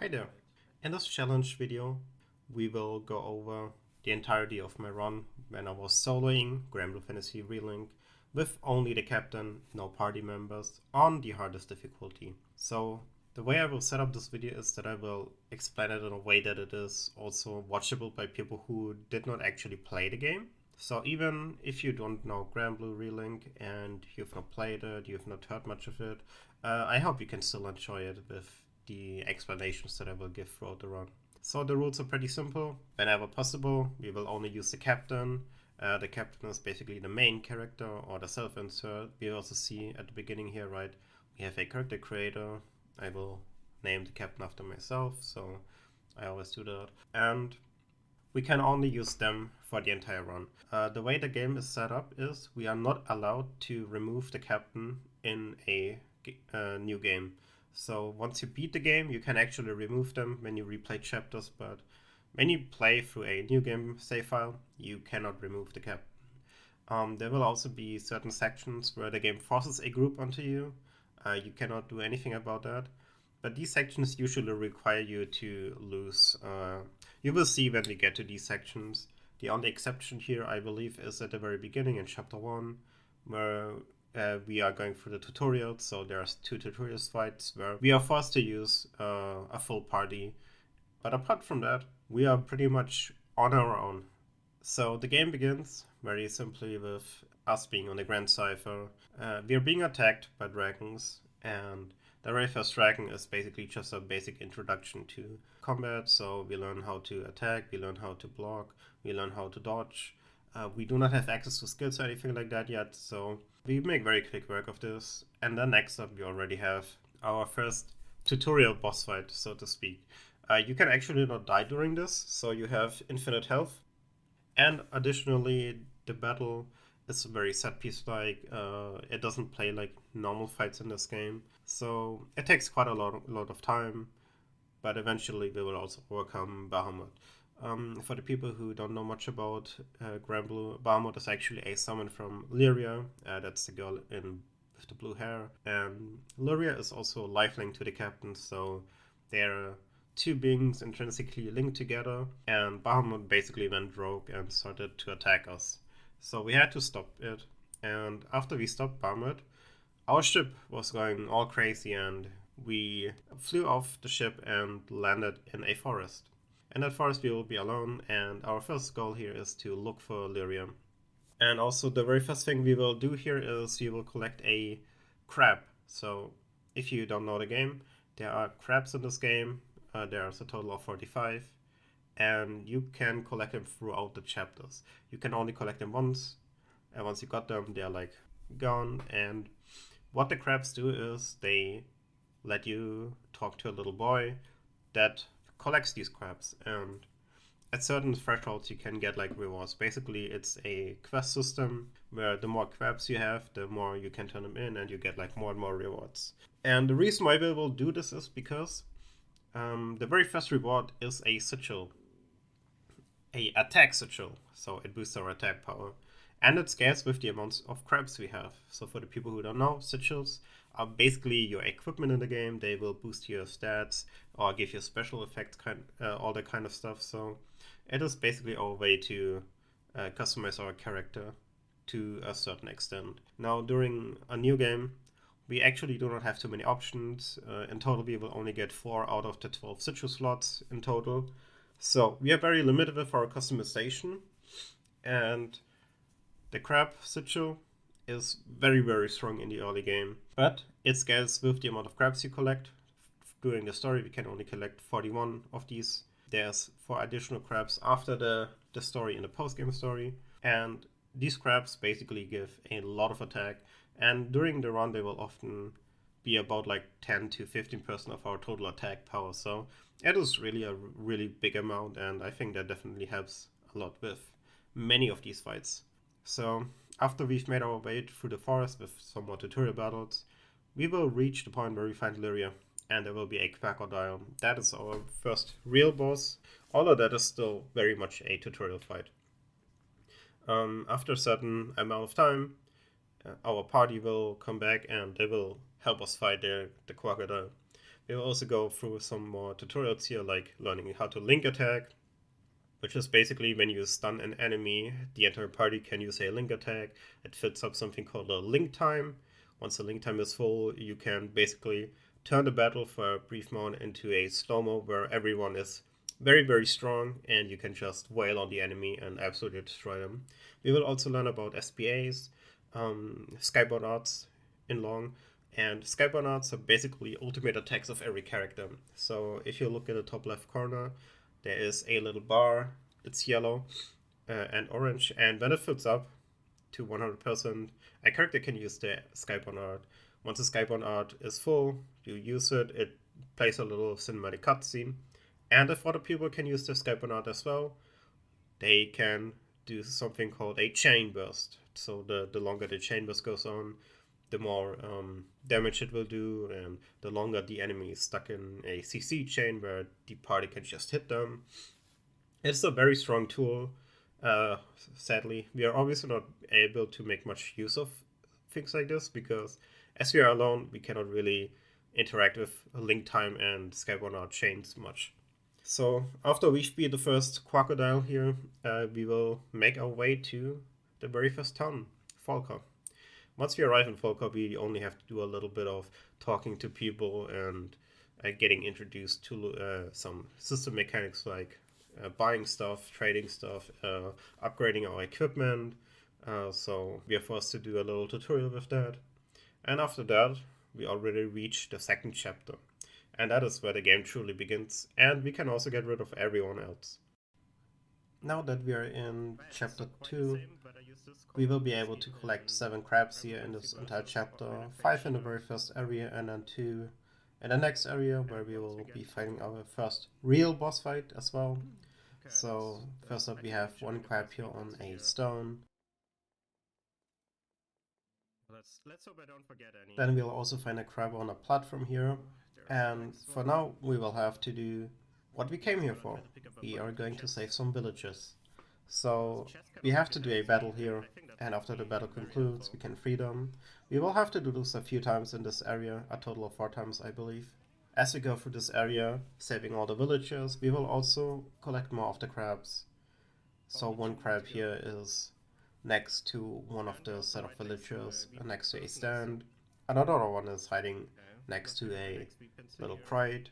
Hi there. In this challenge video, we will go over the entirety of my run when I was soloing Granblue Fantasy Relink with only the captain, no party members, on the hardest difficulty. So the way I will set up this video is that I will explain it in a way that it is also watchable by people who did not actually play the game. So even if you don't know Granblue Relink and you've not played it, you've not heard much of it, I hope you can still enjoy it with the explanations that I will give throughout the run. So the rules are pretty simple. Whenever possible, we will only use the captain. The captain is basically the main character or the self-insert. We also see at the beginning here, right, we have a character creator. I will name the captain after myself, so I always do that. And we can only use them for the entire run. The way the game is set up is we are not allowed to remove the captain in a new game. So once you beat the game, you can actually remove them when you replay chapters, but when you play through a new game save file, you cannot remove the captain. There will also be certain sections where the game forces a group onto you. You cannot do anything about that. But these sections usually require you to lose. You will see when we get to these sections. The only exception here, I believe, is at the very beginning in chapter 1, where we are going through the tutorials. So there's 2 tutorial fights where we are forced to use a full party. But apart from that, we are pretty much on our own. So the game begins very simply with us being on the Grand Cipher. We are being attacked by dragons, and the very first dragon is basically just a basic introduction to combat. So we learn how to attack, we learn how to block, we learn how to dodge. We do not have access to skills or anything like that yet, so we make very quick work of this. And then next up, we already have our first tutorial boss fight, so to speak. You can actually not die during this, so you have infinite health. And additionally, the battle is very set piece like. It doesn't play like normal fights in this game, so it takes quite a lot of time. But eventually, we will also overcome Bahamut. For the people who don't know much about Granblue, Bahamut is actually a summon from Lyria. That's the girl with the blue hair, and Lyria is also lifelink to the captain, so they're 2 beings intrinsically linked together, and Bahamut basically went rogue and started to attack us. So we had to stop it, and after we stopped Bahamut, our ship was going all crazy and we flew off the ship and landed in a forest. In that forest we will be alone, and our first goal here is to look for lyrium. And also the very first thing we will do here is we will collect a crab. So if you don't know the game, there are crabs in this game. There's a total of 45, and you can collect them throughout the chapters. You can only collect them once, and once you got them, they're like gone. And what the crabs do is they let you talk to a little boy that collects these crabs, and at certain thresholds you can get like rewards. Basically, it's a quest system where the more crabs you have, the more you can turn them in, and you get like more and more rewards. And the reason why we will do this is because the very first reward is a sigil, a attack sigil, so it boosts our attack power, and it scales with the amounts of crabs we have. So for the people who don't know, sigils are basically your equipment in the game. They will boost your stats or give you special effects, all that kind of stuff. So it is basically our way to customize our character to a certain extent. Now, during a new game, we actually do not have too many options. In total, we will only get 4 out of the 12 sigil slots in total. So we are very limited with our customization, and the crab sigil is very, very strong in the early game, but it scales with the amount of crabs you collect. During the story, we can only collect 41 of these. There's 4 additional crabs after the story in the post-game story, and these crabs basically give a lot of attack, and during the run they will often be about like 10 to 15% of our total attack power. So it is really a really big amount, and I think that definitely helps a lot with many of these fights. So after we've made our way through the forest with some more tutorial battles, we will reach the point where we find Lyria, and there will be a crocodile. That is our first real boss, although that is still very much a tutorial fight. After a certain amount of time, our party will come back and they will help us fight the crocodile. We will also go through some more tutorials here, like learning how to link attack, which is basically when you stun an enemy, the entire party can use a link attack. It fills up something called a link time. Once the link time is full, you can basically turn the battle for a brief moment into a slow-mo where everyone is very, very strong and you can just wail on the enemy and absolutely destroy them. We will also learn about SPAs, skybound arts in long, and skybound arts are basically ultimate attacks of every character. So if you look at the top left corner, there is a little bar, it's yellow and orange, and when it fills up to 100%, a character can use the skybound art. Once the skybound art is full, you use it, it plays a little cinematic cutscene, and if other people can use the skybound art as well, they can do something called a chain burst. So the longer the chain burst goes on, the more damage it will do, and the longer the enemy is stuck in a CC chain where the party can just hit them. It's a very strong tool. Sadly, we are obviously not able to make much use of things like this because as we are alone, we cannot really interact with link time and skybound art chains much. So after we beat the first crocodile here, we will make our way to the very first town, Folca. Once we arrive in Folca, we only have to do a little bit of talking to people and getting introduced to some system mechanics like buying stuff, trading stuff, upgrading our equipment. So we are forced to do a little tutorial with that. And after that, we already reach the second chapter. And that is where the game truly begins, and we can also get rid of everyone else. Now that we are in chapter 2, we will be able to collect 7 crabs here in this entire chapter, 5 in the very first area and then 2 in the next area where we will be fighting our first real boss fight as well. So first up we have 1 crab here on a stone. Let's hope I don't forget any. Then we'll also find a crab on a platform here. And for now we will have to do what we came here for. We are going to save some villages. So we have to do a battle here, and after the battle concludes we can free them. We will have to do this a few times in this area, a total of 4 times I believe. As we go through this area, saving all the villagers, we will also collect more of the crabs. So 1 crab here is next to one of the set of villagers, next to a stand. Another one is hiding next to a little crate.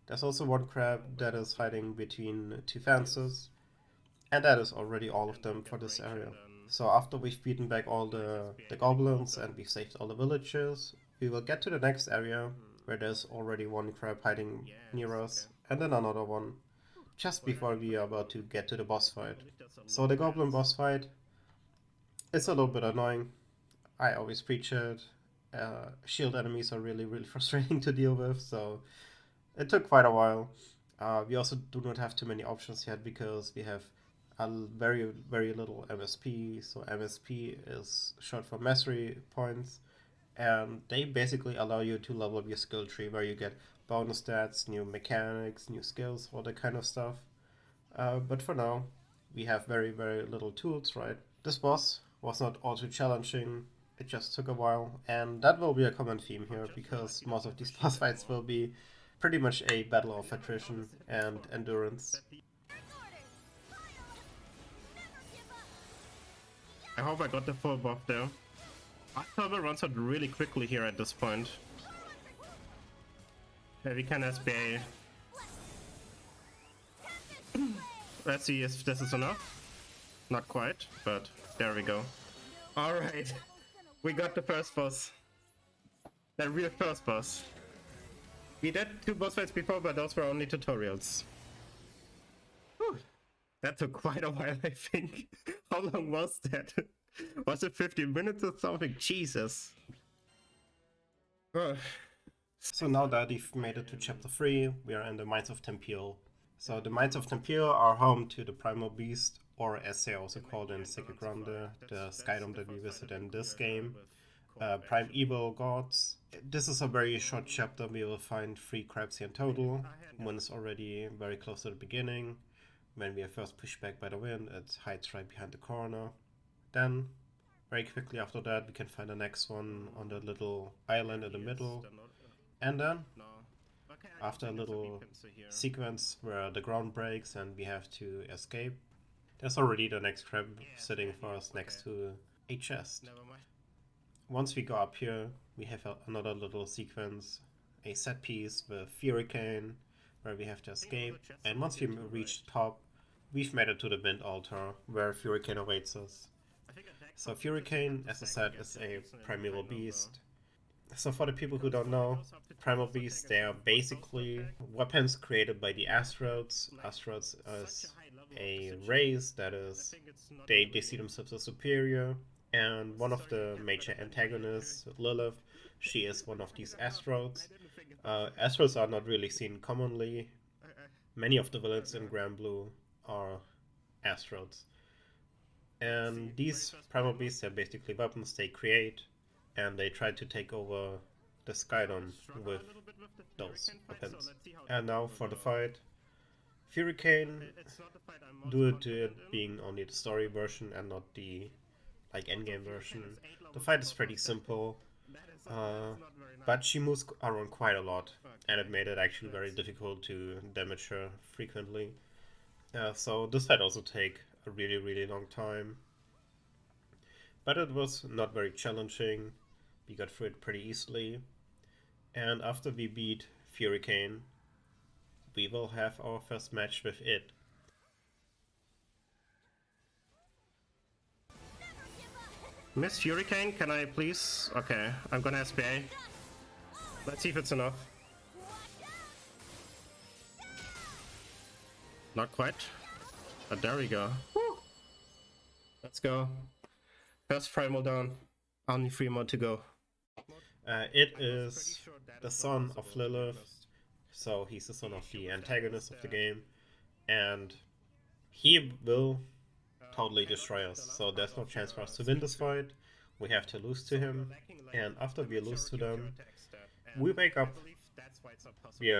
There's also 1 crab that is hiding between 2 fences. And that is already all of them for this area. So after we've beaten back all the goblins and we've saved all the villagers, we will get to the next area where there's already 1 crab hiding near us and then another one just before we are about to get to the boss fight. So the goblin boss fight, it's a little bit annoying. I always preach it. Shield enemies are really frustrating to deal with, so it took quite a while. We also do not have too many options yet because we have a very little MSP. So MSP is short for mastery points, and they basically allow you to level up your skill tree where you get bonus stats, new mechanics, new skills, all that kind of stuff. But for now, we have very little tools, right? This boss was not all too challenging. It just took a while, and that will be a common theme here because most of these boss fights will be pretty much a battle of attrition and endurance. I hope I got the full buff there. I thought it runs out really quickly here at this point. Yeah, we can SBA. Let's see if this is enough. Not quite, but there we go. Alright, we got the first boss. The real first boss. We did 2 boss fights before, but those were only tutorials. Whew. That took quite a while, I think. How long was that? Was it 15 minutes or something? Jesus. So now that we've made it to chapter 3, we are in the Mines of Tempeal. So the Mines of Tempeal are home to the Primal Beast, or as they are also called in Sacred Grande, the skydome that we visit in this game. Primeval gods. This is a very short chapter. We will find 3 crabs here in total. One is already very close to the beginning. When we are first pushed back by the wind, it hides right behind the corner. Then, very quickly after that, we can find the next one on the little island in the middle. And then, After a little sequence where the ground breaks and we have to escape, there's already the next crab sitting for us next to a chest. Once we go up here, we have another little sequence, a set piece with Furricane, where we have to escape, and once we reach the top, we've made it to the wind altar, where Furricane awaits us. So Furricane, as I said, is a primeval beast. So for the people who don't know, primal beasts, they are basically weapons created by the Asteroids. Asteroids is a race that is, they see themselves as superior, and one of the major antagonists, Lilith, she is one of these Asteroids. Asteroids are not really seen commonly. Many of the villains in Granblue are Asteroids. And these primal beasts are basically weapons they create, and they try to take over the Skydom with those weapons. And now for the fight. Furricane, due to it being only the story version and not the endgame version, the fight is pretty simple. But she moves around quite a lot, and it made it actually very difficult to damage her frequently. So this fight also take a really long time. But it was not very challenging. We got through it pretty easily. And after we beat Furricane, we will have our first match with it. Miss Hurricane, can I please? Okay, I'm gonna SPA. Let's see if it's enough. Not quite, but there we go. Woo. Let's go. First primal down. Only 3 more to go. It is the son of Lilith, so he's the son of the antagonist of the game, and he will totally destroy us, so there's no chance for us to win this fight. We have to lose to him, and after we lose to them, we wake up. We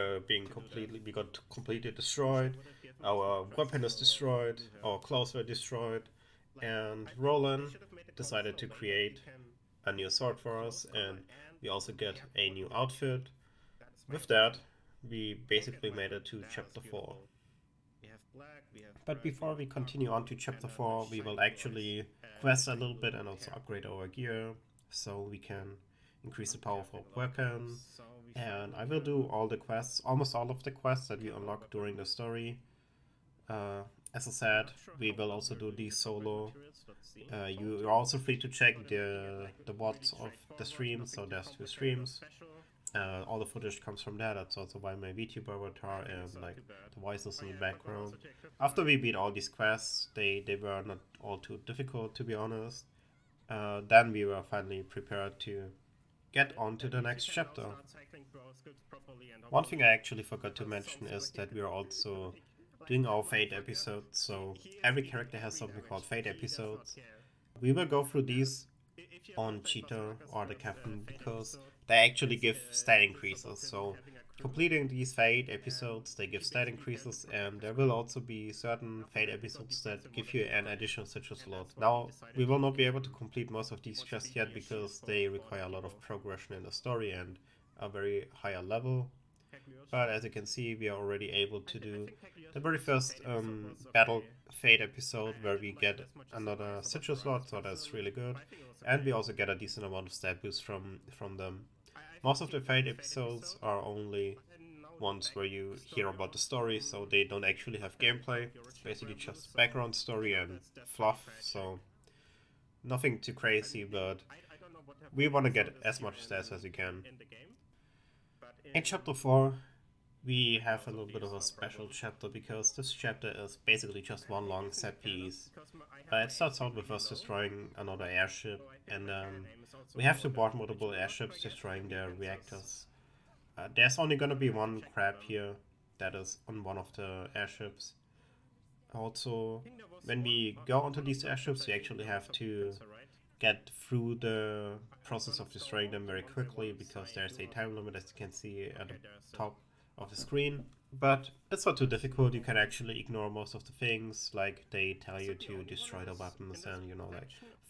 got completely destroyed. Our weapon is destroyed. Our clothes were destroyed, and Roland decided to create a new sword for us, and we also get a new outfit. With that, we basically made it to chapter 4. But before we continue on to chapter 4, we will actually quest a little bit and also upgrade our gear so we can increase the power of our weapon. And I will do all the quests, almost all of the quests that we unlock during the story. As I said, we will also do these solo. You're also free to check the VODs of the stream, so there's 2 streams. All the footage comes from there. That's also why my VTuber avatar and the voices in the background. After we beat all these quests, they were not all too difficult, to be honest. Then we were finally prepared to get on to the next chapter. One thing I actually forgot to mention is that we are also doing our Fate episodes, so every character has something called Fate episodes. We will go through these on Cheetah or the Captain because they actually give stat increases, so completing these Fate episodes, they give stat increases, and there will also be certain Fate episodes that give you an additional sigil slot. Now, we will not be able to complete most of these just yet because they require a lot of progression in the story and a very higher level. But as you can see, we are already able to do the very first Battle Fate episode where we get another sigil slot, so that's really good. And we also get a decent amount of stat boost from them. Most of the Fate episodes are only ones where you hear about the story, so they don't actually have gameplay. It's basically just background story and fluff, so nothing too crazy, but we want to get as much stats as we can. In chapter 4, we have a little bit of a special chapter because this chapter is basically just one long set piece. It starts out with us destroying another airship, and we have to board multiple airships destroying their reactors. There's only gonna be one crab here that is on one of the airships. Also, when we go onto these airships, we actually have to get through the process of destroying them very quickly because there's a time limit, as you can see at the top of the screen. But it's not too difficult. You can actually ignore most of the things, like they tell you to destroy the weapons and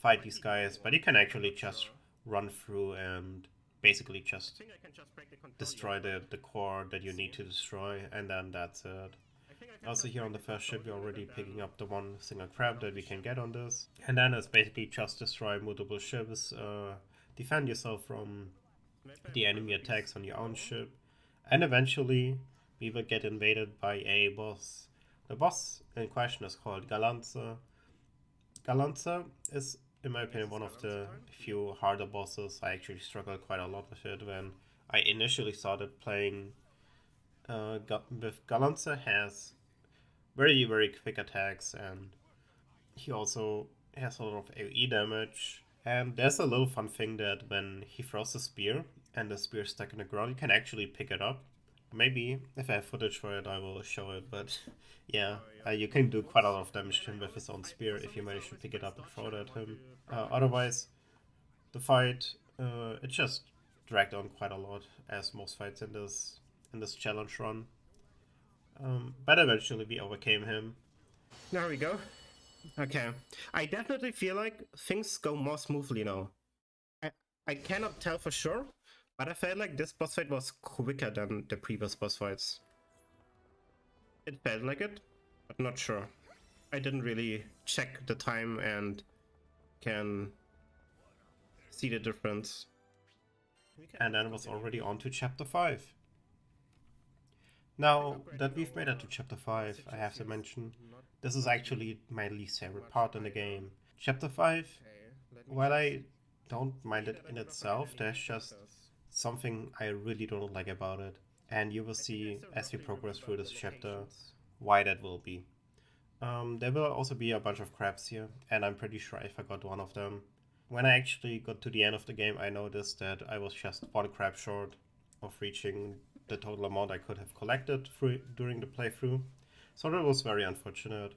fight these guys, but you can actually just run through and basically just I think I can just break the control destroy unit, the core that you see? need to destroy, and then that's it. I think I can Also just here on break the first ship, we're control already unit and picking then up the one single crab that we can get on this. And then it's basically just destroy multiple ships, defend yourself from maybe I the have enemy other beasts attacks on your own alone. ship. And eventually, we will get invaded by a boss. The boss in question is called Galanza. Galanza is, in my opinion, one of the few harder bosses. I actually struggled quite a lot with it when I initially started playing. With Galanza has very quick attacks, and he also has a lot of AoE damage. And there's a little fun thing that when he throws a spear and the spear is stuck in the ground, you can actually pick it up. Maybe if I have footage for it, I will show it. But yeah, you can do quite a lot of damage to him with his own spear if you manage to pick it up and throw it at him. Otherwise, the fight it just dragged on quite a lot, as most fights in this challenge run. But eventually we overcame him. There we go. Okay. I definitely feel like things go more smoothly now. I cannot tell for sure, but I felt like this boss fight was quicker than the previous boss fights. It felt like it, but not sure. I didn't really check the time and can see the difference. And then it was already on to chapter 5. Now that we've made it to chapter 5, I have to mention, this is actually my least favorite part in the game. Chapter 5, while I don't mind it in itself, there's just something I really don't like about it. And you will see as we progress through this chapter why that will be. There will also be a bunch of crabs here, and I'm pretty sure I forgot one of them. When I actually got to the end of the game, I noticed that I was just one crab short of reaching the total amount I could have collected during the playthrough. So that was very unfortunate.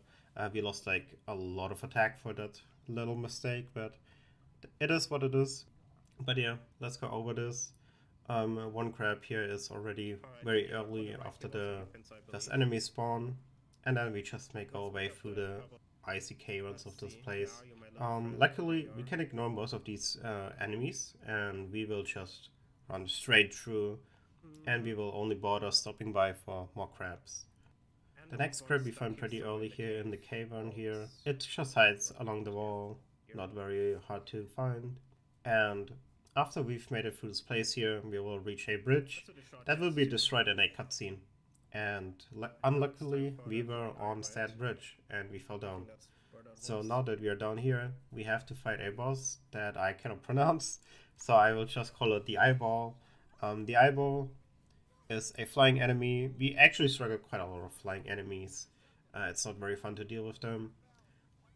We lost like a lot of attack for that little mistake, but it is what it is. But yeah, let's go over this. One crab here is already very early after the first enemy spawn, and then we just make our way through the icy caverns of this place. Luckily, we can ignore most of these enemies, and we will just run straight through, and we will only bother stopping by for more crabs. The next crab we find pretty early here in the cavern here. It just hides along the wall, not very hard to find. And after we've made it through this place here, we will reach a bridge that will be destroyed in a cutscene. And unluckily, we were on said bridge and we fell down. So now that we are down here, we have to fight a boss that I cannot pronounce. So I will just call it the eyeball. The eyeball is a flying enemy. We actually struggle quite a lot of flying enemies. It's not very fun to deal with them.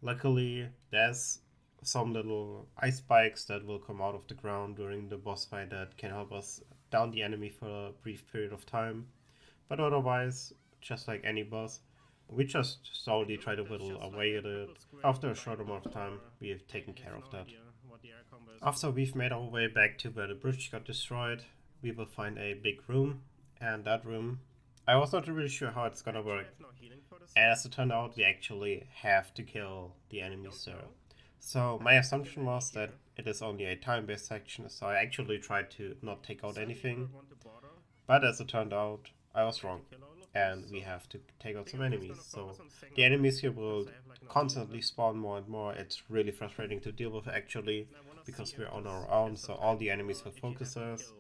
Luckily, there's some little ice spikes that will come out of the ground during the boss fight that can help us down the enemy for a brief period of time. But otherwise, just like any boss, we just slowly try to whittle away at it. After a short amount of time, we have taken care of that. After we've made our way back to where the bridge got destroyed, we will find a big room, and that room, I was not really sure how it's gonna work. As it turned out, we actually have to kill the enemies there. So my assumption was that it is only a time-based section, so I actually tried to not take out anything. But as it turned out, I was wrong, and we have to take out some enemies. So the enemies here will constantly spawn more and more. It's really frustrating to deal with actually, because we're on our own, so all the enemies will focus us.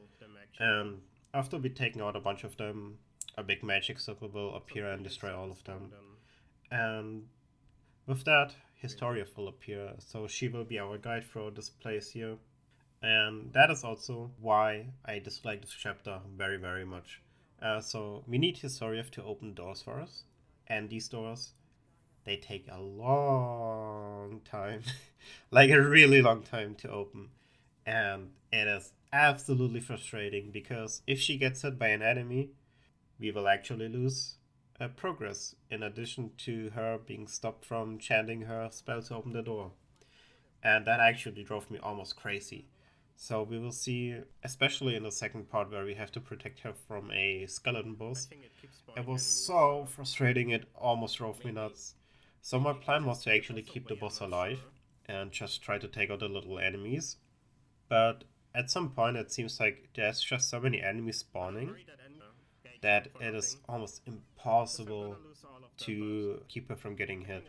And after we've taken out a bunch of them, a big magic circle will appear and destroy all of them. And with that, Historia will appear, so she will be our guide through this place here. And that is also why I dislike this chapter very much. So we need Historia to open doors for us, and these doors, they take a long time, like a really long time to open. And it is absolutely frustrating because if she gets hit by an enemy, we will actually lose progress, in addition to her being stopped from chanting her spell to open the door. And that actually drove me almost crazy. So we will see, especially in the second part where we have to protect her from a skeleton boss. It was so frustrating, it almost drove me nuts. So my plan was to actually keep the boss alive and just try to take out the little enemies. But at some point it seems like there's just so many enemies spawning that it is almost impossible to keep her from getting hit.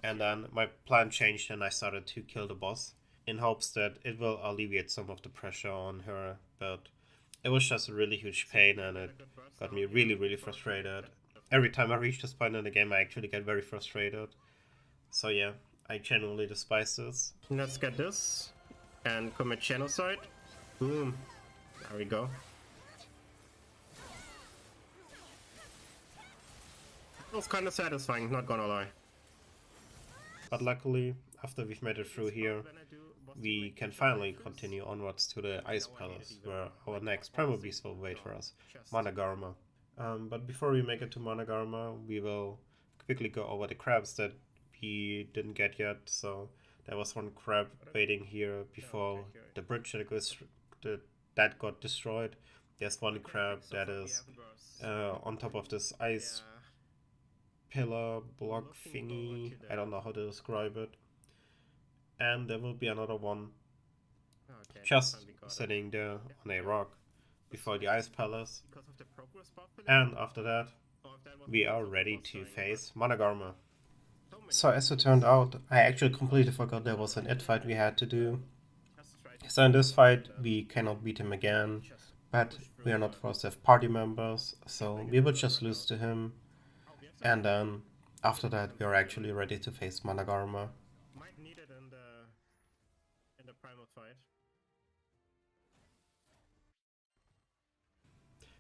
And then my plan changed and I started to kill the boss in hopes that it will alleviate some of the pressure on her, but it was just a really huge pain and it got me really, really frustrated. Every time I reach this point in the game, I actually get very frustrated. So yeah, I genuinely despise this. Let's get this and commit genocide. Boom. There we go. It was kind of satisfying, not gonna lie. But luckily, after we've made it through here, we can finally continue onwards to the Ice Palace, where our next primal beast will wait for us, Managarma. But before we make it to Managarma, we will quickly go over the crabs that we didn't get yet. So there was one crab waiting here before the bridge that got destroyed. There's one crab that is on top of this ice pillar block thingy. I don't know how to describe it. And there will be another one just sitting there on a rock before the Ice Palace. And after that, we are ready to face Managarma. So as it turned out, I actually completely forgot there was an it fight we had to do. So in this fight, we cannot beat him again, but we are not forced to have party members, so we will just lose to him. And then, after that, we are actually ready to face Managarma. Might need it in the primal fight.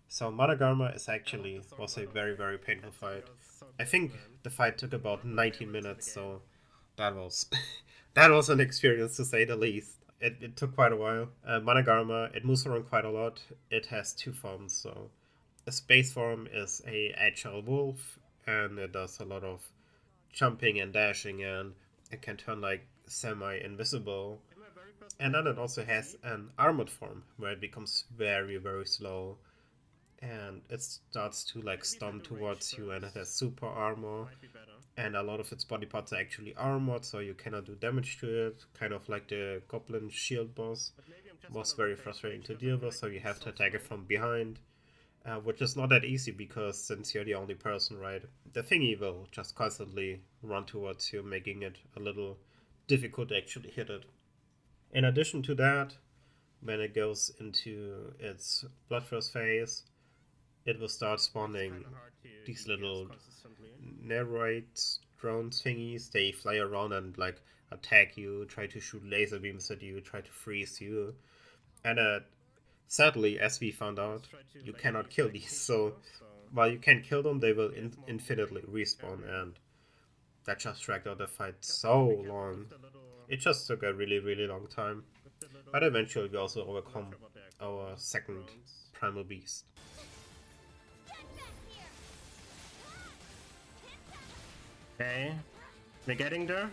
So Managarma was a very, very painful fight. I think the fight took about 19 minutes, so that was that was an experience to say the least. It took quite a while. Managarma, it moves around quite a lot. It has two forms, so a space form is a agile wolf, and it does a lot of jumping and dashing, and it can turn like semi-invisible. And then it also has an armored form, where it becomes very, very slow, and it starts to like stomp towards you, and it has super armor, and a lot of its body parts are actually armored, so you cannot do damage to it, kind of like the goblin shield boss. Was very frustrating to deal with, so you have to attack it from behind. Which is not that easy because since you're the only person, right, the thingy will just constantly run towards you, making it a little difficult to actually hit it. In addition to that, when it goes into its bloodthirst phase, it will start spawning these little Neroids drones thingies. They fly around and like attack you, try to shoot laser beams at you, try to freeze you, and sadly, as we found out, you cannot kill these, so while you can kill them, they will infinitely respawn, and that just dragged out the fight so long. It just took a really, really long time. But eventually we also overcome our second primal beast. Okay, we're getting there.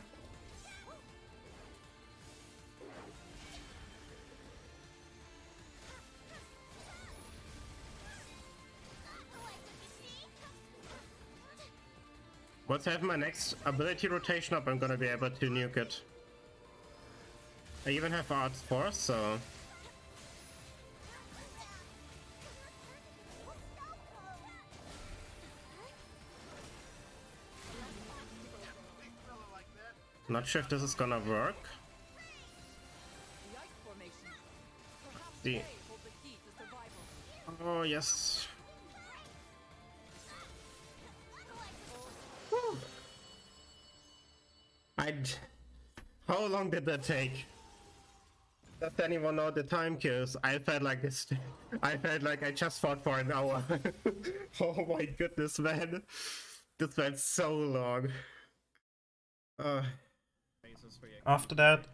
Once I have my next ability rotation up, I'm gonna be able to nuke it. I even have Arts Force, so... Not sure if this is gonna work. See. Oh, yes. How long did that take? Does anyone know the time? Cause I felt like this. I felt like I just fought for an hour. Oh my goodness, man! This went so long. After that,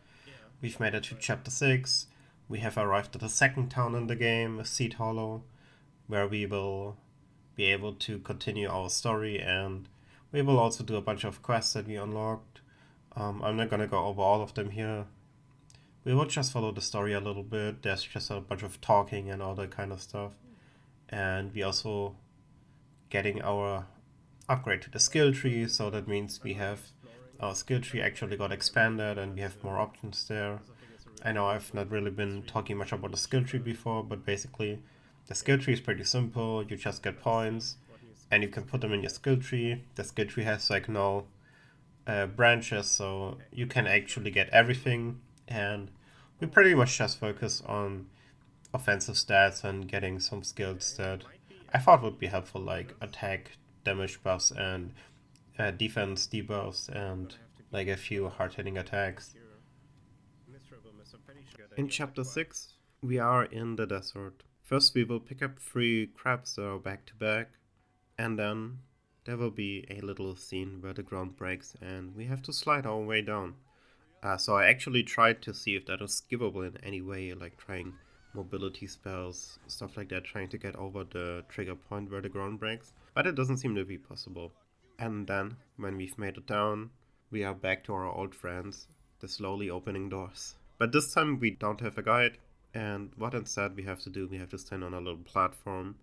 we've made it to chapter 6. We have arrived at the second town in the game, Seed Hollow, where we will be able to continue our story, and we will also do a bunch of quests that we unlocked. I'm not gonna go over all of them here. We will just follow the story a little bit. There's just a bunch of talking and all that kind of stuff. And we also getting our upgrade to the skill tree, so that means we have our skill tree actually got expanded and we have more options there. I know I've not really been talking much about the skill tree before, but basically the skill tree is pretty simple. You just get points and you can put them in your skill tree. The skill tree has like no branches, so you can actually get everything. And we pretty much just focus on offensive stats and getting some skills that I thought would be helpful, like attack, damage buffs, and defense debuffs, and like a few hard hitting attacks. In chapter 6, we are in the desert. First, we will pick up 3 crabs that are back to back, and then there will be a little scene where the ground breaks and we have to slide our way down. So I actually tried to see if that is skippable in any way, like trying mobility spells, stuff like that, trying to get over the trigger point where the ground breaks, but it doesn't seem to be possible. And then, when we've made it down, we are back to our old friends, the slowly opening doors. But this time we don't have a guide, and what instead we have to do, we have to stand on a little platform,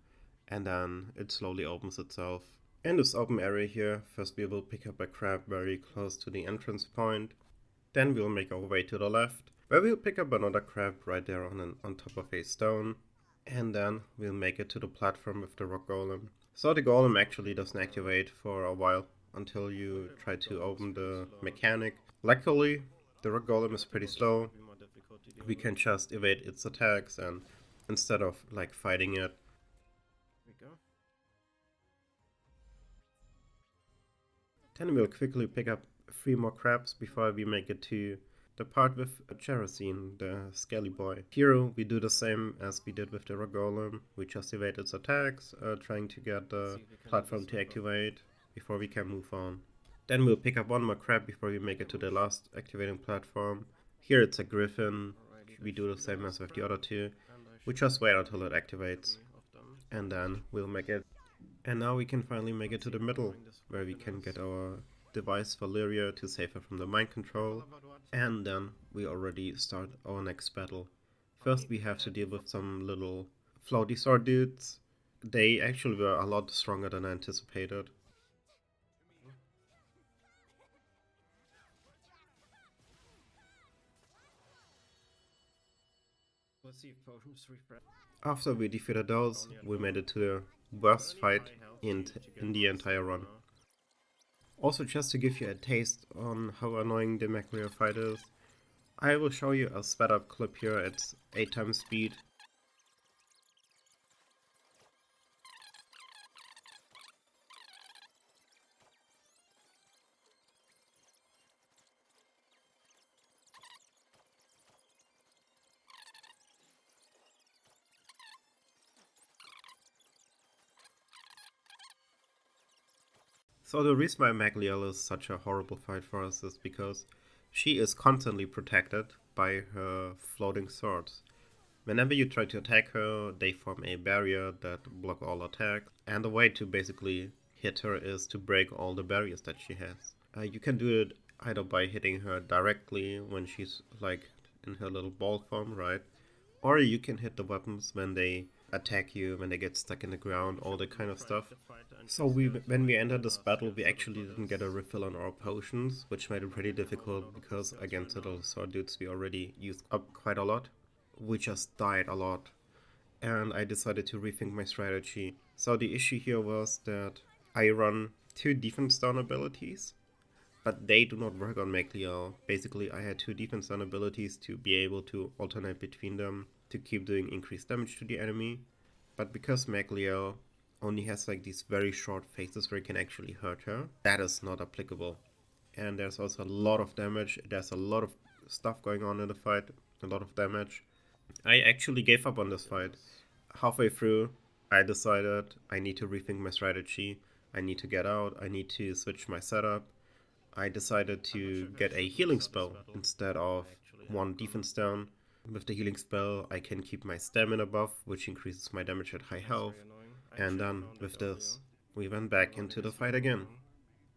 and then it slowly opens itself. In this open area here, first we will pick up a crab very close to the entrance point. Then we'll make our way to the left, where we'll pick up another crab right there on top of a stone. And then we'll make it to the platform with the rock golem. So the golem actually doesn't activate for a while until you try to open the mechanic. Luckily, the rock golem is pretty slow. We can just evade its attacks, and instead of like fighting it, then we'll quickly pick up 3 more crabs before we make it to the part with Gerasine, the scaly boy. Here we do the same as we did with the rock golem. We just evade its attacks, trying to get the platform to activate before we can move on. Then we'll pick up 1 more crab before we make it to the last activating platform. Here it's a griffin. We do the same as with the other 2. We just wait until it activates, and then we'll make it. And now we can finally make it to the middle, where we can get our device for Lyria to save her from the mind control, and then we already start our next battle. First we have to deal with some little floaty sword dudes. They actually were a lot stronger than I anticipated. After we defeated those, we made it to the worst fight in the entire run. Also, just to give you a taste on how annoying the Maclear fight is, I will show you a sped up clip here at 8 times speed. So the reason why Magliel is such a horrible fight for us is because she is constantly protected by her floating swords. Whenever you try to attack her, they form a barrier that block all attacks, and the way to basically hit her is to break all the barriers that she has. You can do it either by hitting her directly when she's like in her little ball form, right? Or you can hit the weapons when they attack you, when they get stuck in the ground, all that kind of stuff. So when we entered this battle, we actually didn't get a refill on our potions, which made it pretty difficult because against the little sword dudes we already used up quite a lot. We just died a lot, and I decided to rethink my strategy. So the issue here was that I run 2 defense down abilities, but they do not work on Magliel. Basically, I had 2 defense down abilities to be able to alternate between them to keep doing increased damage to the enemy. But because Magliel only has like these very short phases where you can actually hurt her, that is not applicable. And there's also a lot of damage. There's a lot of stuff going on in the fight, a lot of damage. I actually gave up on this fight. Halfway through, I decided I need to rethink my strategy. I need to get out. I need to switch my setup. I decided to get a healing spell instead of 1 defense down. With the healing spell, I can keep my stamina buff, which increases my damage at high health. And then, with this, we went back into the fight again.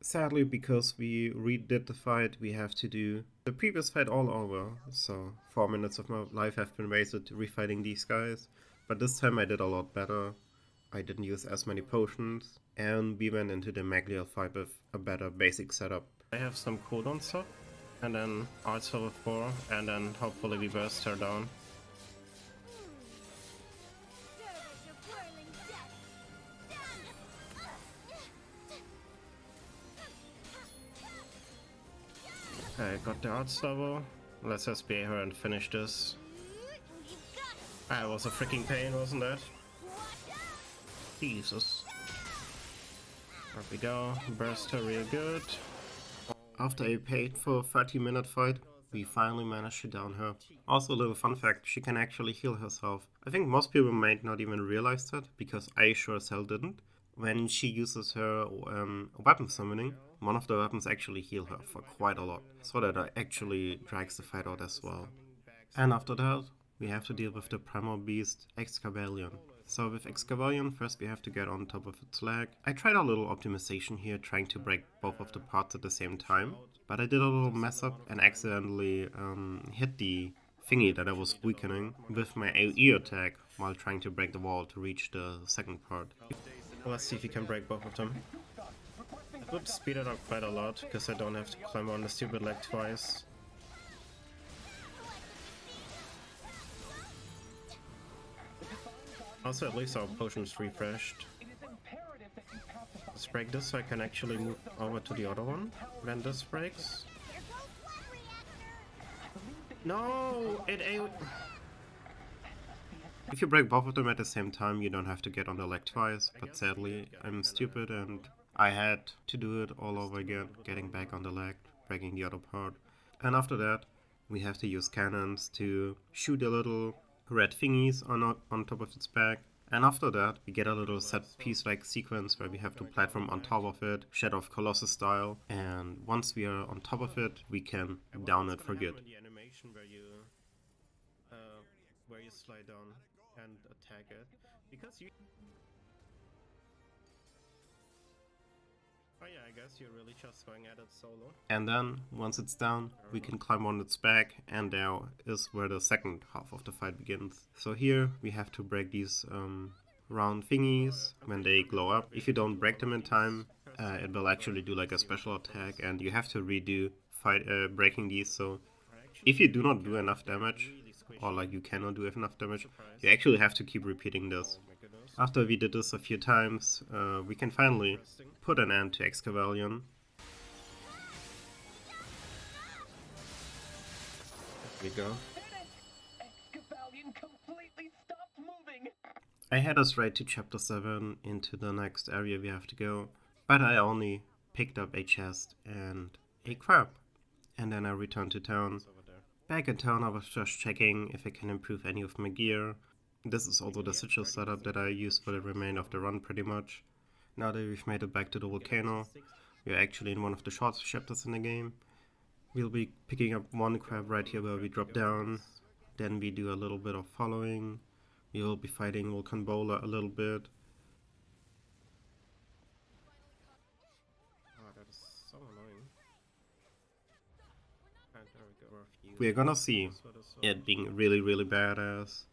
Sadly, because we redid the fight, we have to do the previous fight all over. So 4 minutes of my life have been wasted refighting these guys. But this time I did a lot better. I didn't use as many potions. And we went into the Magliel fight with a better basic setup. I have some cooldown stuff. And then arts level 4, and then hopefully we burst her down. Okay, got the arts level. Let's SBA her and finish this. That was a freaking pain, wasn't it? Jesus. There we go. Burst her real good. After a painful 30-minute fight, we finally managed to down her. Also a little fun fact, she can actually heal herself. I think most people might not even realize that, because I sure as hell didn't. When she uses her weapon summoning, one of the weapons actually heal her for quite a lot, so that it actually drags the fight out as well. And after that, we have to deal with the primal beast, Excavalion. So with Excavalion, first we have to get on top of its leg. I tried a little optimization here, trying to break both of the parts at the same time, but I did a little mess up and accidentally hit the thingy that I was weakening with my AoE attack while trying to break the wall to reach the second part. Let's see if you can break both of them. It would speed it up quite a lot, because I don't have to climb on the stupid leg twice. Also, at least our potion's refreshed. Let's break this so I can actually move over to the other one when this breaks. No! If you break both of them at the same time, you don't have to get on the leg twice, but sadly, I'm stupid and I had to do it all over again, getting back on the leg, breaking the other part. And after that, we have to use cannons to shoot the little red thingies on top of its back. And after that, we get a little set piece-like sequence where we have to platform on top of it, Shadow of Colossus style. And once we are on top of it, we can down it for good. Where you slide down and attack it, because you... Oh yeah, I guess you're really just going at it solo. And then, once it's down, we can climb on its back, and there is where the second half of the fight begins. So here, we have to break these round thingies when they glow up. If you don't break them in time, it will actually do like a special attack, and you have to redo breaking these. So if you do not do enough damage, or like you cannot do enough damage, you actually have to keep repeating this. After we did this a few times, we can finally put an end to Excavalion. There we go. I head us right to chapter 7 into the next area we have to go, but I only picked up a chest and a crab. And then I returned to town. Back in town, I was just checking if I can improve any of my gear. This is also the sigil setup that I use for the remainder of the run pretty much. Now that we've made it back to the volcano, we're actually in one of the shortest chapters in the game. We'll be picking up one crab right here where we drop down, then we do a little bit of following. We will be fighting Vulcan Bowler a little bit. Oh, that is so annoying. And there we go. We're gonna see it being really, really badass.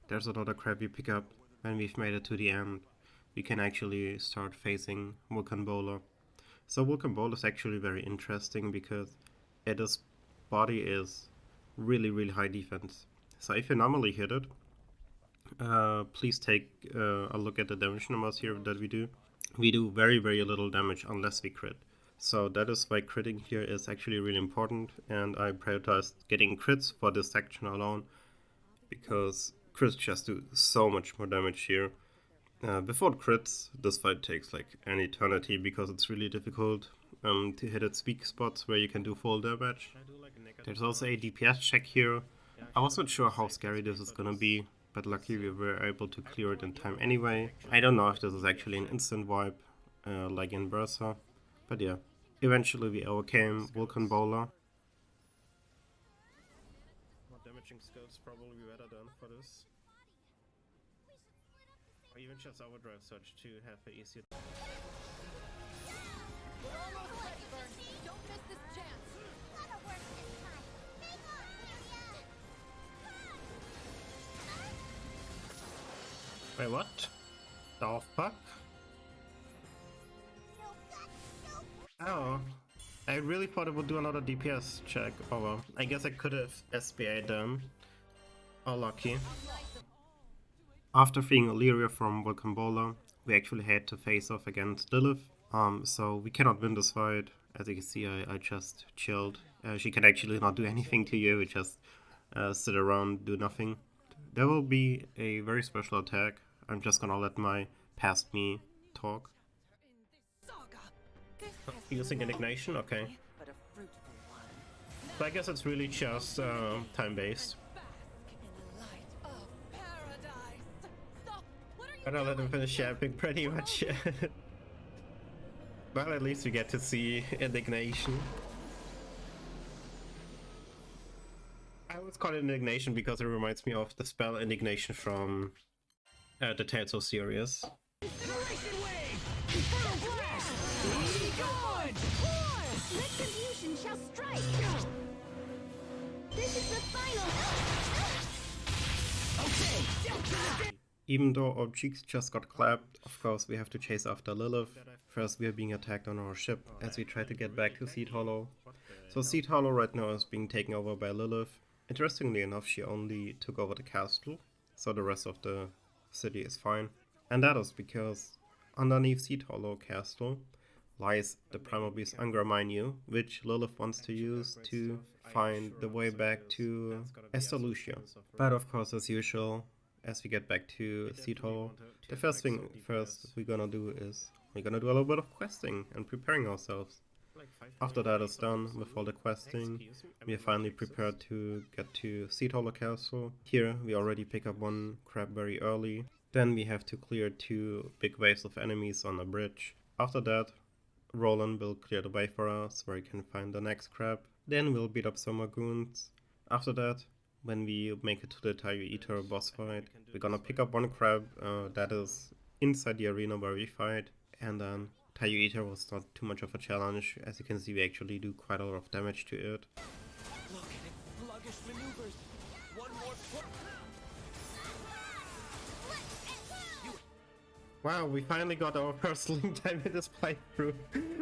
There's another crab we pick up. When we've made it to the end, we can actually start facing Vulcan Bowler. So Vulcan Bowler is actually very interesting because its body is really, really high defense. So if you normally hit it, please take a look at the damage numbers here that we do. We do very, very little damage unless we crit. So that is why critting here is actually really important, and I prioritized getting crits for this section alone, because crits just do so much more damage here. Before crits, this fight takes like an eternity because it's really difficult to hit its weak spots where you can do full damage. There's also a DPS check here. I wasn't sure how scary this is gonna be, but luckily we were able to clear it in time anyway. I don't know if this is actually an instant wipe, like in Berserk, but yeah. Eventually we overcame Vulcan Bowler. More damaging skills probably better done for this. Or even just overdrive search to have an easier... Don't miss this chance. Wait, what? The fuck? Oh. I really thought it would do another DPS check. Oh well. I guess I could have SBA done. Oh, lucky. After freeing Illyria from Volcambola, we actually had to face off against Lilith. So we cannot win this fight. As you can see, I just chilled. She can actually not do anything to you, just sit around, do nothing. There will be a very special attack. I'm just gonna let my past me talk. Using indignation, okay. So I guess it's really just time-based. But I'll let him finish yapping pretty much. Well, at least we get to see indignation. I always call it indignation because it reminds me of the spell indignation from the Tales of Sirius. Retribution shall strike! This is the final! Even though our cheeks just got clapped, of course we have to chase after Lilith. First we are being attacked on our ship as we try to get back to Seed Hollow. So Seed Hollow right now is being taken over by Lilith. Interestingly enough, she only took over the castle, so the rest of the city is fine. And that is because underneath Seed Hollow Castle lies the Primal Beast Angraminu, which Lilith wants to use to find the way back to Estalucia. But of course, as usual, as we get back to Seed Hollow, the first thing we're gonna do is we're gonna do a little bit of questing and preparing ourselves. After that is done with all the questing, we are finally prepared to get to Seed Hollow Castle. Here we already pick up one crab very early. Then we have to clear 2 big waves of enemies on a bridge. After that, Roland will clear the way for us where we can find the next crab. Then we'll beat up some Magoons. After that, when we make it to the Tayu Eater boss fight, we're gonna pick up one crab that is inside the arena where we fight, and then Tayu Eater was not too much of a challenge. As you can see, we actually do quite a lot of damage to it. Wow, we finally got our first link time in this playthrough.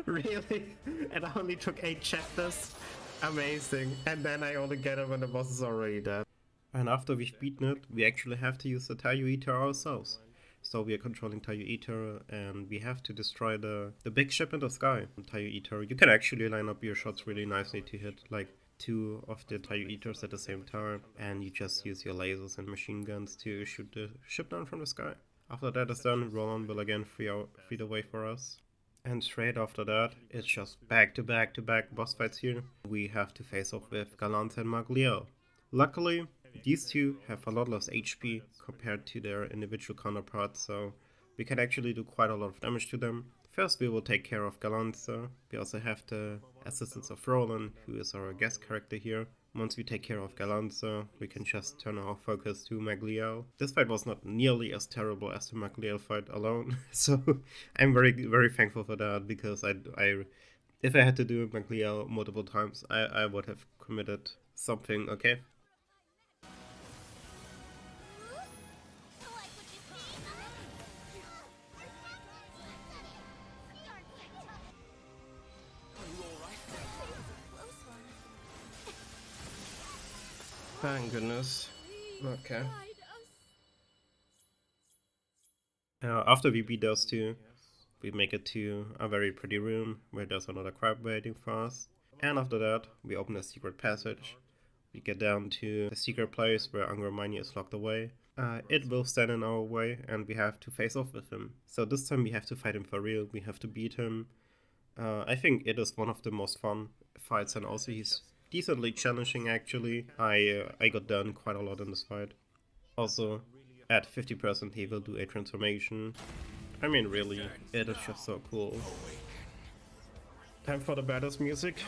Really? It only took 8 chapters? Amazing. And then I only get it when the boss is already dead. And after we've beaten it, we actually have to use the Tayu Eater ourselves. So we are controlling Tayu Eater and we have to destroy the big ship in the sky. Tayu Eater, you can actually line up your shots really nicely to hit like 2 of the Tayu Eaters at the same time, and you just use your lasers and machine guns to shoot the ship down from the sky. After that is done, Roland will again free the way for us. And straight after that, it's just back to back to back boss fights here. We have to face off with Galante and Magliel. Luckily, these two have a lot less HP compared to their individual counterparts, so we can actually do quite a lot of damage to them. First we will take care of Galante. We also have the assistance of Roland, who is our guest character here. Once we take care of Galante, we can just turn our focus to Magliel. This fight was not nearly as terrible as the Magliel fight alone, so I'm very thankful for that, because if I had to do Magliel multiple times, I would have committed something, okay? Thank goodness. Okay. After we beat those two, we make it to a very pretty room where there's another crab waiting for us. And after that, we open a secret passage. We get down to the secret place where Angramani is locked away. It will stand in our way and we have to face off with him. So this time we have to fight him for real, we have to beat him. I think it is one of the most fun fights, and also he's decently challenging actually. I got done quite a lot in this fight. Also, at 50% he will do a transformation. I mean really, it is just so cool. Time for the badass music.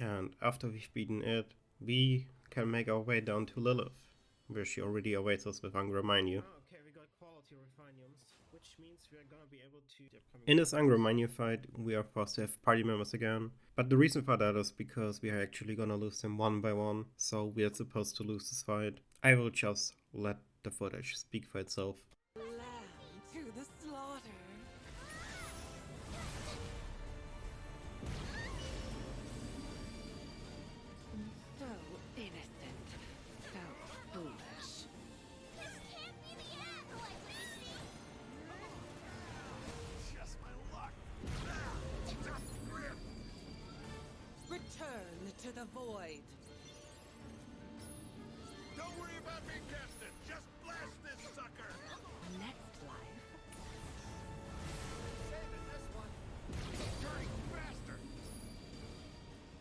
And after we've beaten it, we can make our way down to Lilith, where she already awaits us with Angraminu. Okay, we got quality refiniums, which means we are gonna be able to... In this Angraminu fight, we are forced to have party members again, but the reason for that is because we are actually gonna lose them one by one, so we are supposed to lose this fight. I will just let the footage speak for itself. Lamb to the slaughter. So innocent, so foolish. This can't be the end, like Macy. Just my luck. Return to the void. Don't worry about being tested. Just blast this sucker. Next life. Saving this one. Dirty bastard.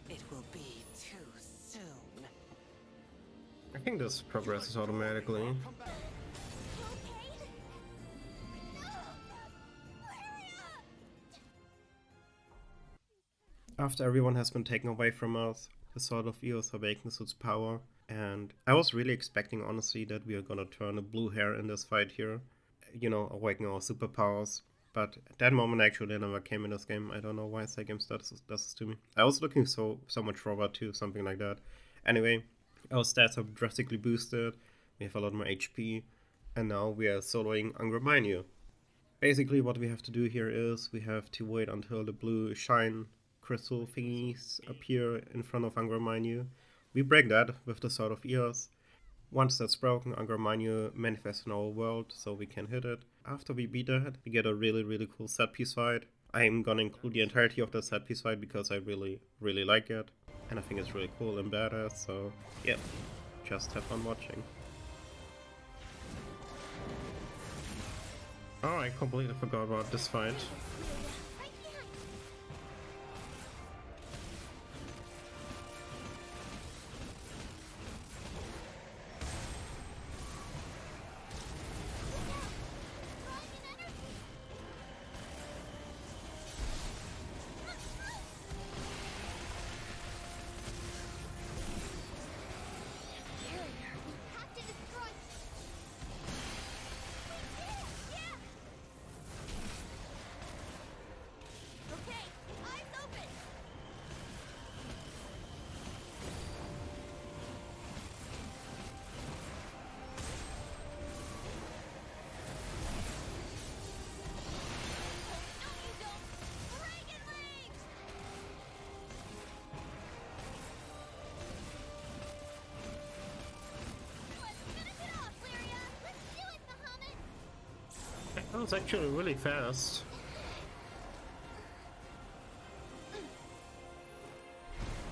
It will be too soon. I think this progresses automatically. Come back. Okay? No! Hurry up! After everyone has been taken away from us, the Sword of Eos awakens its power, and I was really expecting, honestly, that we are gonna turn a blue hair in this fight here. You know, awaken our superpowers. But at that moment, actually, never came in this game. I don't know why Games does this to me. I was looking so much forward to something like that. Anyway, our stats are drastically boosted. We have a lot more HP, and now we are soloing Angraminu. Basically, what we have to do here is we have to wait until the blue shine crystal thingies appear in front of Angraminu. We break that with the Sword of Eos. Once that's broken, Angraminu manifests in our world, so we can hit it. After we beat that, we get a really cool set piece fight. I'm gonna include the entirety of the set piece fight because I really like it. And I think it's really cool and badass, so yeah, just have fun watching. Oh, I completely forgot about this fight. Right behind you. Drawing in energy. Barrier. We have to destroy. We did it! Yeah! Okay, eyes open. No, you don't. Dragon legs. Let's finish it off, Lyria. Let's do it, Bahamut. That was actually really fast.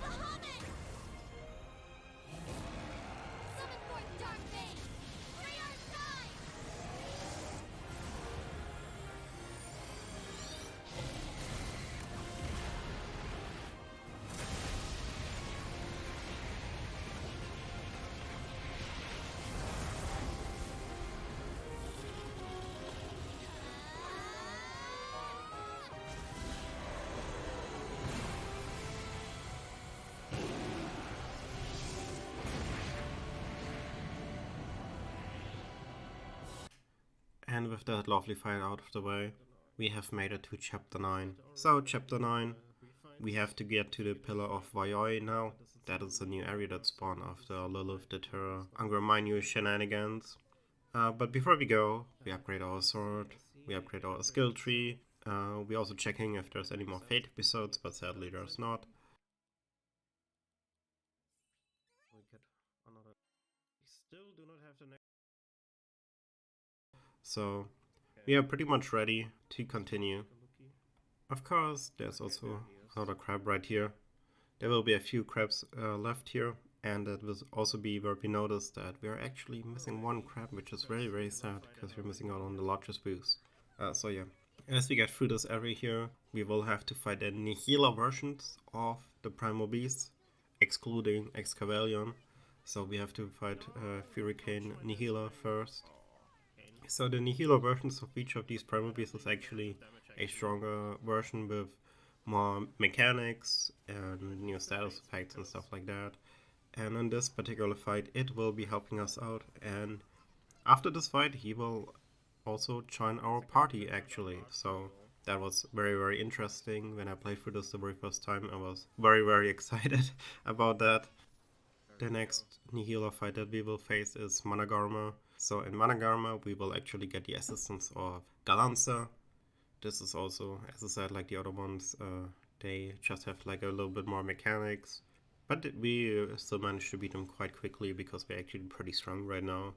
Bahamut! Summon forth Dark Bane. Free our side. And with that lovely fight out of the way, we have made it to Chapter 9. So, Chapter 9, we have to get to the Pillar of Vayoi now. That is a new area that spawned after Lilith did her Angraminu shenanigans. But before we go, we upgrade our sword, we upgrade our skill tree, we're also checking if there's any more Fate episodes, but sadly there's not. We get another... We still do not have the next... So, we are pretty much ready to continue. Of course, there's also another crab right here. There will be a few crabs left here, and it will also be where we notice that we are actually missing one crab, which is very sad, because we're missing out on the largest boost. So yeah, as we get through this area here, we will have to fight the Nihila versions of the Primal Beasts, excluding Excavalion. So we have to fight Furicane Nihila first. So the Nihila versions of each of these Primal Beasts is actually a stronger version with more mechanics and new status effects and stuff like that. And in this particular fight, it will be helping us out. And after this fight, he will also join our party actually. So that was very, very interesting. When I played through this the very first time, I was very, very excited about that. The next Nihila fight that we will face is Managarma. So in Managarma, we will actually get the assistance of Galanza. This is also, as I said, like the other ones, they just have like a little bit more mechanics. But we still managed to beat them quite quickly because we're actually pretty strong right now.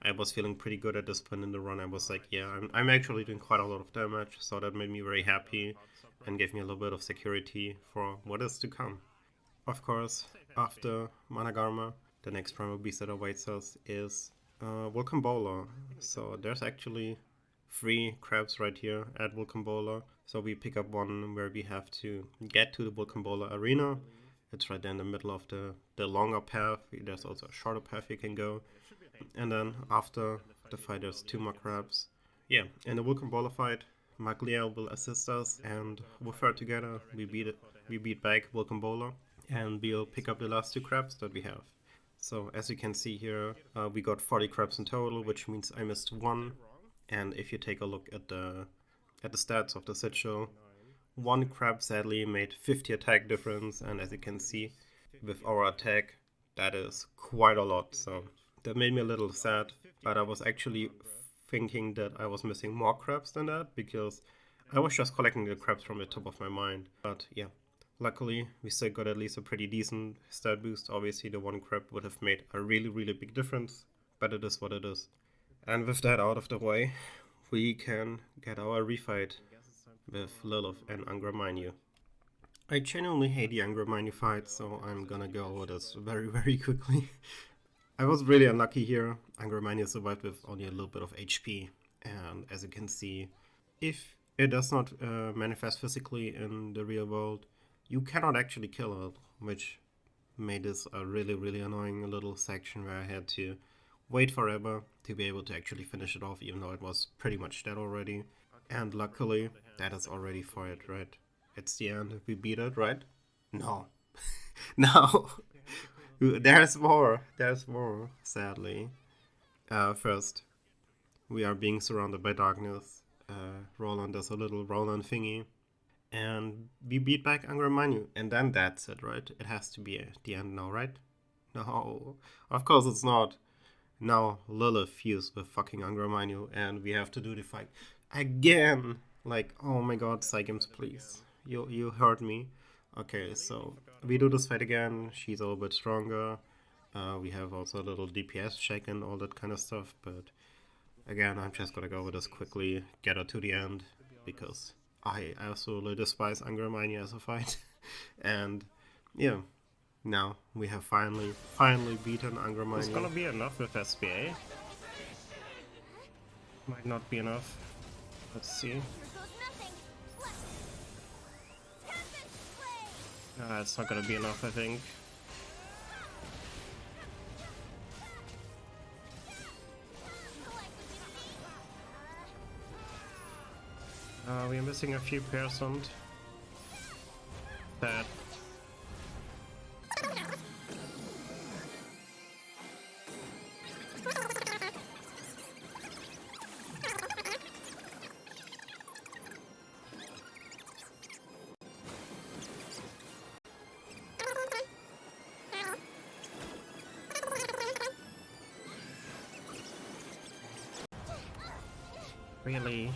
I was feeling pretty good at this point in the run. I was like, yeah, I'm actually doing quite a lot of damage, so that made me very happy and gave me a little bit of security for what is to come. Of course, after Managarma, the next primal beast that awaits us is Vulcan. So there's actually 3 crabs right here at Vulcan. So we pick up one where we have to get to the Vulcan arena. It's right there in the middle of the longer path. There's also a shorter path you can go. And then after the fight, there's 2 more crabs. Yeah, in the Vulcan fight, Maglia will assist us, and with her together, we beat back Vulcan, and we'll pick up the last 2 crabs that we have. So as you can see here, we got 40 crabs in total, which means I missed 1. And if you take a look at the stats of the sigil, 1 crab sadly made 50 attack difference, and as you can see, with our attack, that is quite a lot. So that made me a little sad, but I was actually thinking that I was missing more crabs than that, because I was just collecting the crabs from the top of my mind. But yeah, luckily we still got at least a pretty decent stat boost. Obviously the 1 crab would have made a really, really big difference, but it is what it is. And with that out of the way, we can get our refight with Lilith and Angra. I genuinely hate the Angra fight, so I'm gonna go over this very, very quickly. I was really unlucky here. Angra survived with only a little bit of HP, and as you can see, if it does not manifest physically in the real world, you cannot actually kill it, which made this a really, really annoying little section where I had to wait forever to be able to actually finish it off, even though it was pretty much dead already. And luckily, that is already for it, right? It's the end. We beat it, right? No. No. There's more, sadly. First, we are being surrounded by darkness. Roland does a little Roland thingy. And we beat back Angra, and then that's it, right? It has to be the end now, right? No, of course it's not. Now Lilith fused with fucking Angra, and we have to do the fight again. Like, oh my god, Cygames, please. You heard me. Okay, so we do this fight again. She's a little bit stronger. We have also a little DPS check and all that kind of stuff, but again, I'm just gonna go with this quickly, get her to the end, because I absolutely despise Angra as a fight. And yeah, now we have finally beaten Angra. It's gonna be enough with SBA. Might not be enough. Let's see. Here goes nothing. What? Tempest blade. It's not gonna be enough, I think. Like what you see? We're missing a few percent. That. Really?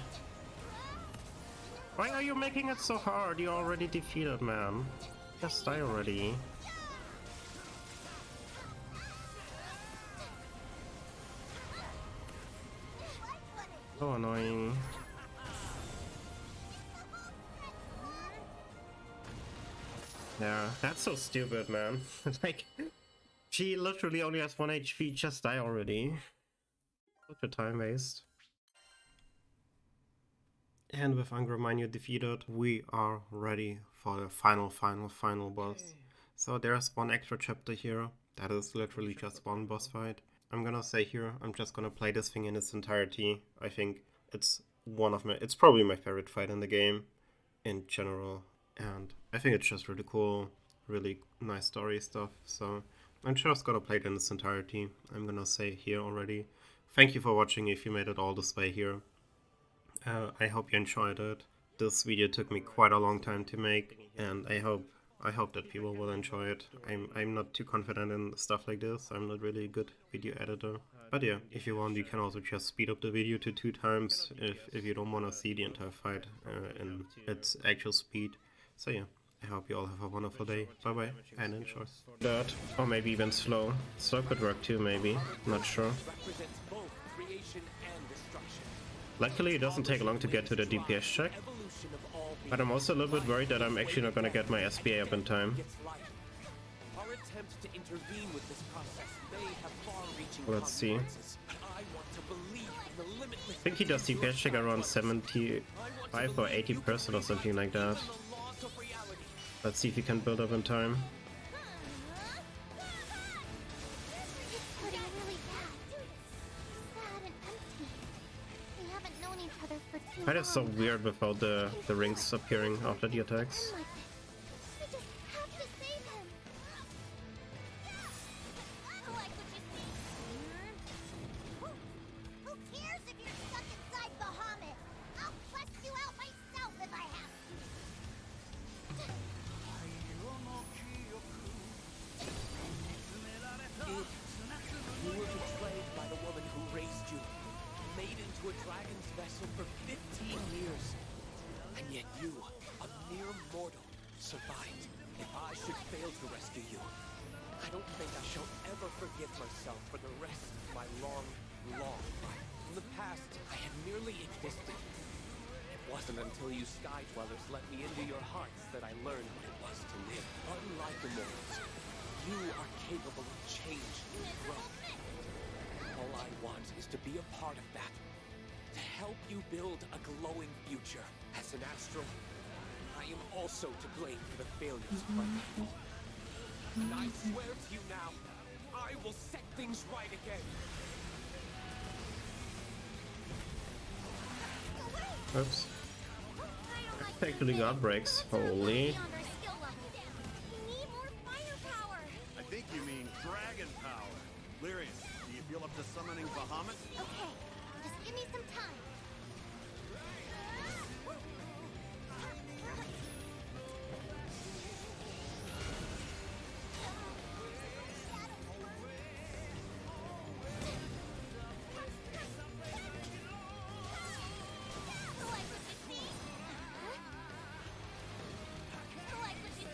Why are you making it so hard? You're already defeated, man. Just die already. So annoying. Yeah, that's so stupid, man. Like, she literally only has 1 HP, just die already. Such a time waste. And with Angra defeated, we are ready for the final boss. So there's 1 extra chapter here. That is literally just 1 boss fight. I'm gonna say here, I'm just gonna play this thing in its entirety. I think it's probably my favorite fight in the game, in general. and I think it's just really cool, really nice story stuff. So I'm just gonna play it in its entirety. I'm gonna say here already, thank you for watching if you made it all this way here. I hope you enjoyed it. This video took me quite a long time to make, and I hope that people will enjoy it. I'm not too confident in stuff like this. I'm not really a good video editor. But yeah, if you want, you can also just speed up the video to 2 times if you don't want to see the entire fight in its actual speed. So yeah, I hope you all have a wonderful day. Bye bye, and enjoy. That, or maybe even slow. Slow could work too, maybe. Not sure. Luckily, it doesn't take long to get to the DPS check. But I'm also a little bit worried that I'm actually not gonna get my SBA up in time. Let's see. I think he does DPS check around 75 or 80% or something like that. Let's see if he can build up in time. It's getting really bad. Sad and empty. We haven't known each other for too long. That is so weird without the rings appearing after the attacks. Like this. We just have to save him. I like what you see. Who cares if you're stuck inside Bahamut? I'll quest you out myself if I have to. You were betrayed by the woman who raised you, made into a dragon's vessel for 15 years. And yet you, a mere mortal, survived. If I should fail to rescue you, I don't think I shall ever forgive myself for the rest of my long life. In the past, I had merely existed. It wasn't until you Sky Dwellers let me into your hearts that I learned what it was to live. Unlike immortals, you are capable of change and growth. All I want is to be a part of that. To help you build a glowing future. As an astral, I am also to blame for the failures of my people. And I swear to you now, I will set things right again. Oops. I actually got breaks. Holy. I think you mean dragon power. Lyrian, do you feel up to summoning Bahamut? Okay, just give me some time.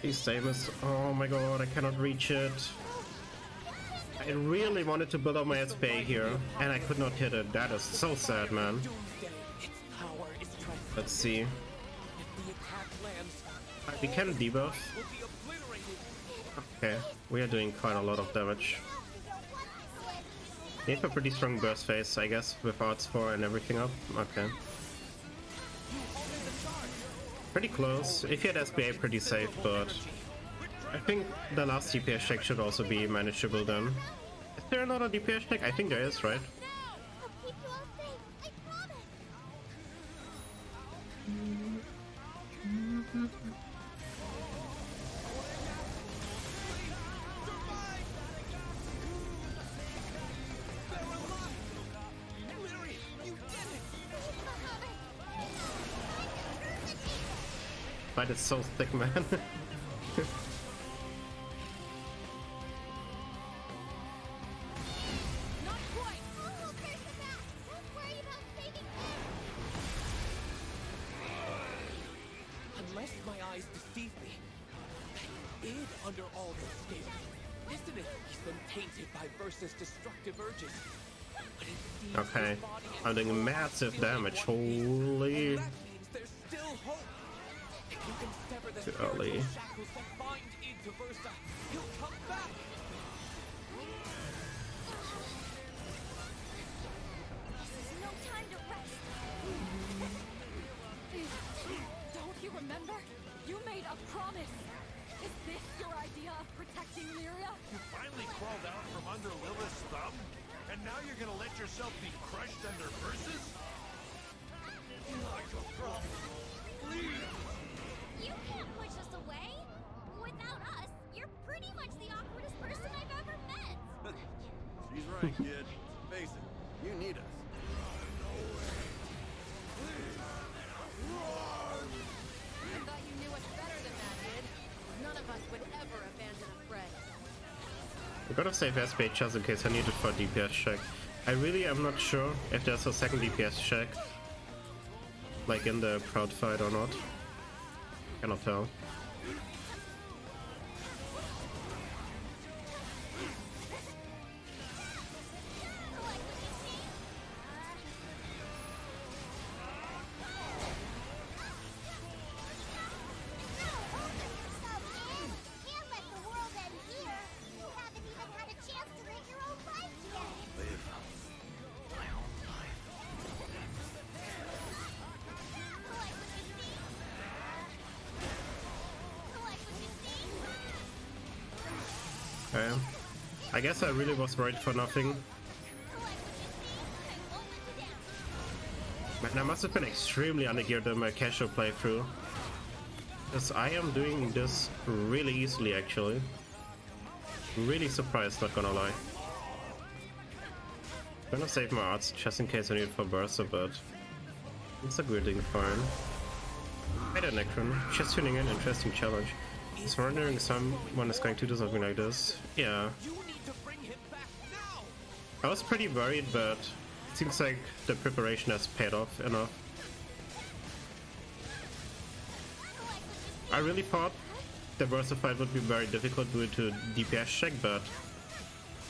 Please save us. Oh my god, I cannot reach it. I really wanted to build up my SPA here, and I could not hit it. That is so sad, man. Let's see. We can debuff. Okay, we are doing quite a lot of damage. We have a pretty strong burst phase, I guess, with arts 4 and everything up. Okay. Pretty close. If you had SBA, pretty safe, but I think the last DPS check should also be manageable then. Is there another DPS check? I think there is, right? I'll keep you all safe, I promise. But it's so thick, man. Not quite. Oh, curse the bat. Don't worry about saving him. Unless my eyes deceive me, id under all this scape. Isn't it? He's been tainted by Versa's destructive urges. But it seems Okay, his body and I'm doing soul massive still damage. one. Holy. That means there's still hope. If you can sever the Too early. spiritual shackles that bind id to Versa, he'll come back. This is no time to rest. Don't you remember? You made a promise. Is this your idea of protecting Lyria? You finally crawled out from under Lilith's thumb? And now you're gonna let yourself be crushed under verses? Like a frog. Please! You can't push us away. Without us, you're pretty much the awkwardest person I've ever met. She's right, kid. Face it, you need us. I thought you knew us better than that, kid. None of us would ever abandon a friend. I'm gonna save SPH just in case I need it for a DPS check. I really am not sure if there's a second DPS check, like in the crowd fight or not. Cannot tell. Can't let the world end here. You haven't even had a chance to live your own life yet. Live my own life. Like what you see? Like what you see? Okay. I guess I really was worried for nothing. Like what you see? I won't let you down. Man, I must have been extremely undergeared in my casual playthrough. Because I am doing this really easily, actually. Really surprised, not gonna lie. I'm gonna save my arts just in case I need it for Burster, but it's a good thing, fine. Hey there, Necron. Just tuning in, interesting challenge. I was wondering if someone is going to do something like this. Yeah. You need to bring him back now. I was pretty worried, but it seems like the preparation has paid off enough. I really thought the Burster fight would be very difficult due to DPS check, but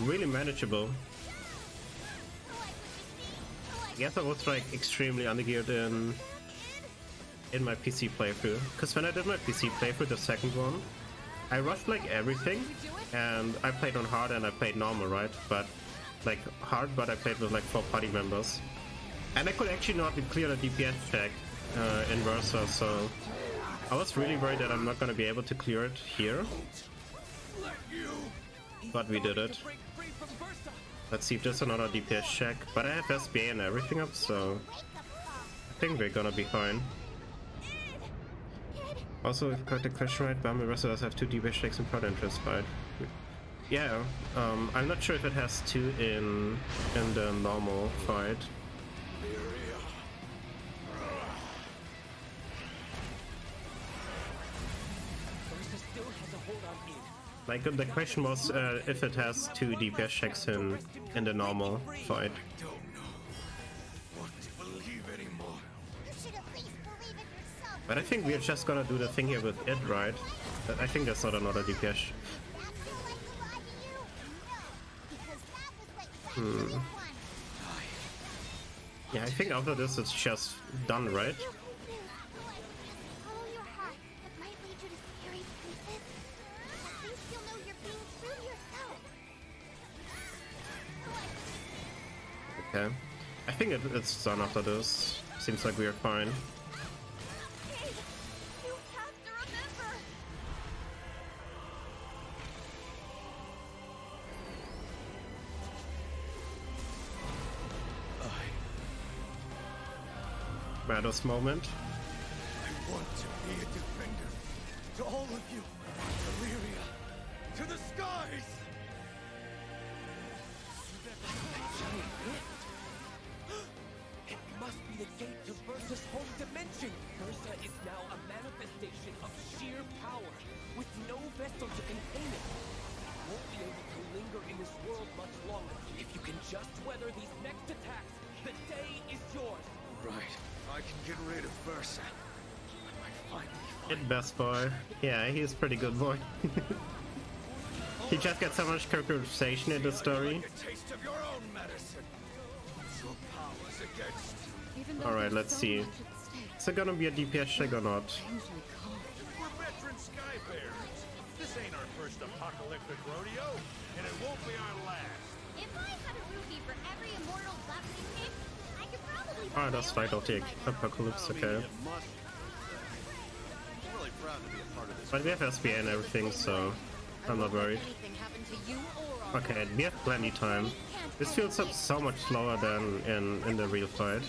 really manageable. I guess I was like extremely undergeared in my PC playthrough. Because when I did my PC playthrough, the second one, I rushed like everything, and I played on hard and I played normal, right? But like hard, but I played with like 4 party members, and I could actually not clear the DPS check in Versa, so I was really worried that I'm not gonna be able to clear it here. But we did it. Break free from Versa. Let's see if there's another DPS check. But I have SBA and everything up, so I think we're gonna be fine. Also, if I got the question right, Bumble Wrestle does have 2 DPS checks in Prod Interest fight. Yeah, I'm not sure if it has 2 in the normal fight. Versa still has a hold on Id. Like, the question was if it has 2 DPS checks in the normal fight. Don't know what to believe anymore. You should at least believe it yourself. But I think we're just gonna do the thing here with it, right? I think that's not another DPS. That feel like a lie to you? No, because that was what you actually wanted. Yeah, I think after this it's just done, right? Follow your heart. It might lead you to scary places. At least you'll know you're being true to yourself. Okay. I think it's done after this. Seems like we are fine. Hey, you have to remember. Mados moment. I want to be a defender. To all of you. To Lyria. To the skies! It must be the gate to Versa's home dimension. Versa is now a manifestation of sheer power, with no vessel to contain it. You won't be able to linger in this world much longer. If you can just weather these next attacks, the day is yours. Right. I can get rid of Versa. I might finally It best boy. Yeah, he's pretty good boy. He just got so much characterization in the story. a taste of your own medicine. Your powers against Even though Alright, there's let's so see. much at stake, Is it gonna be a DPS check or not? strangely calm. We're veteran Skybearers. This ain't our first apocalyptic rodeo, and it won't be our last. If I had a rupee for every immortal left you pick, I could probably buy Ah, that's my right, own I'll take right now. Apocalypse, okay. It must. I'm really proud to be a part of this. But we have SBA and everything, so I'm not worried. Anything happen to you or our Okay, we have plenty time. This feels so much slower than in the real fight.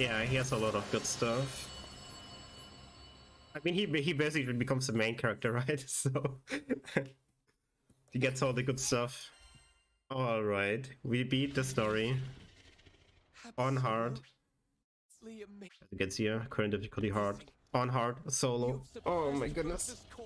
Yeah, he has a lot of good stuff. I mean, he basically becomes the main character, right? So he gets all the good stuff. All right, we beat the story on hard. Absolutely amazing. As you can see here, current difficulty hard. On hard, solo. Oh my goodness.